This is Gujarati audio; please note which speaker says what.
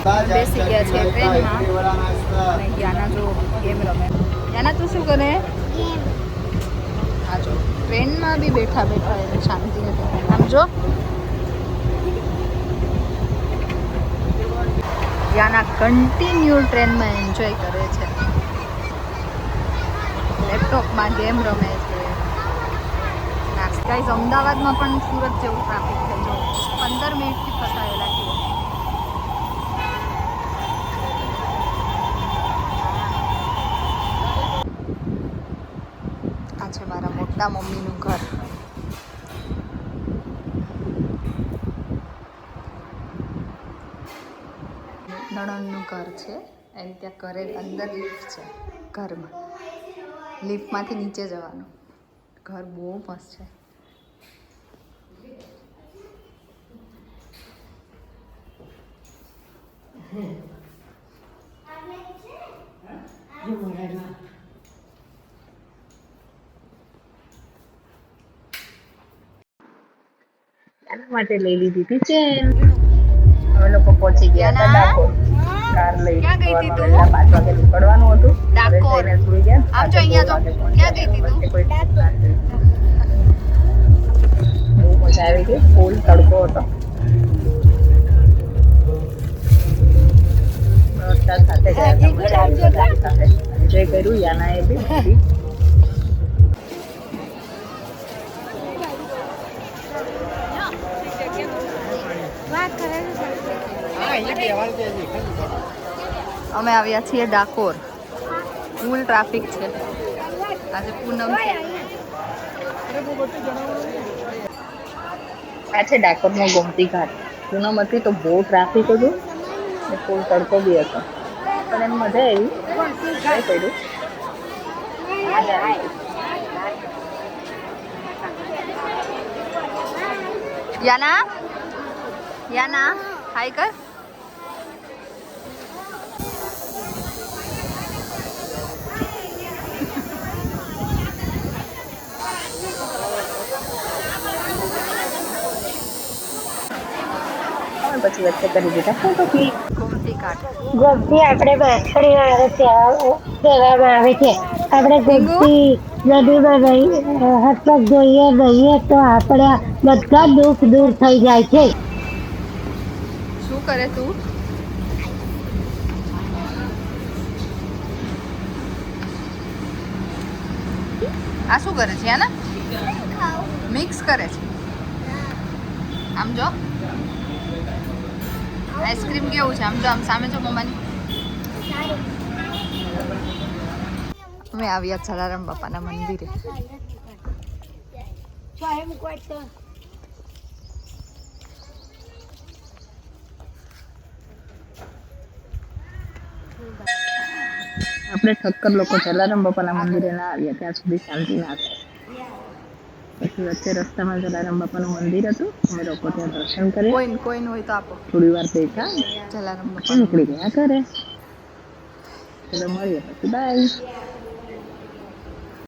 Speaker 1: બેસી ગયા છે ટ્રેનમાં અને યાના જો ગેમ રમે. યાના તું શું કરે? હા જો ટ્રેનમાં બી બેઠા બેઠા એને શાંતિ નથી. આમ જો યાના કન્ટિન્યુ ટ્રેનમાં એન્જોય કરે છે. લેપટોપમાં ગેમ રમે છે. ગાઈઝ અમદાવાદમાં પણ સુરત જેવું ટ્રાફિક છે. જો 15 મિનિટથી ફસાયેલા છીએ. આ છે મારા મોટા મમ્મીનું ઘર. નણંદનું ઘર છે એની ત્યાં ઘરે અંદર લિફ્ટ છે. ઘરમાં લિફ્ટમાંથી નીચે જવાનું. ઘર બહુ મસ્ત છે.
Speaker 2: એના માટે લઈ લીધી હતી ચેન. અમે લોકો પહોંચી ગયા હતા ડાકોર. કાર લઈ
Speaker 1: ક્યાં ગઈ હતી તું?
Speaker 2: 5 વાગે નીકળવાનું હતું.
Speaker 1: ડાકોર.
Speaker 2: ઘરે સુઈ ગયા.
Speaker 1: આમ જો અહીંયા જો. ક્યાં ગઈ હતી તું?
Speaker 2: બહુ મજા આવી ગઈ. ફૂલ તડકો હતો. વરસાદ સાથે ગયા સાથે એન્જોય કર્યું. યાનાએ બી
Speaker 1: અમે આવ્યા છીએ ડાકોર. ફૂલ ટ્રાફિક છે. આજે પૂનમ છે.
Speaker 2: આ છે ડાકોરનો ગોમતી ઘાટ. પૂનમ હતી તો બહુ ટ્રાફિક હતું ને ફૂલ તડકો બી હતો, પણ એમ મજા આવી. ટ્રાય કર્યું.
Speaker 1: યાના યાના હાય કર.
Speaker 2: પછી વચ્ચે કરી દીધા ફોટો ક્લિક.
Speaker 1: ગોમતી ઘાટ.
Speaker 3: ગોમતી આપણે માછલી આવે કહેવામાં આવે છે. આપણે ગોમતી નદીમાં હાથ પગ ધોઈએ નહીએ તો આપણા બધા દુઃખ દૂર થઈ જાય છે.
Speaker 1: શું કરે તું? આ શું કરે છે? યાના મિક્સ કરે છે. આમ જો આઈસ્ક્રીમ કેવું છે? આમ જો આમ સામે જો મમ્માની. અમે આવ્યા જલારામ બાપાના મંદિરે.
Speaker 2: આપણે ઠક્કર લોકો જલારામ બાપાના મંદિરે ના આવ્યા ત્યાં સુધી શાંતિ ના થાય. પછી વચ્ચે રસ્તામાં જલારામ બાપાનું મંદિર હતું. અમે લોકો ત્યાં દર્શન કર્યા.
Speaker 1: કોઈન હોય તો આપો.
Speaker 2: થોડી વાર બેઠા
Speaker 1: જલારામ
Speaker 2: પછી નીકળી ગયા ઘરે. ચલો મળીએ પછી બાય.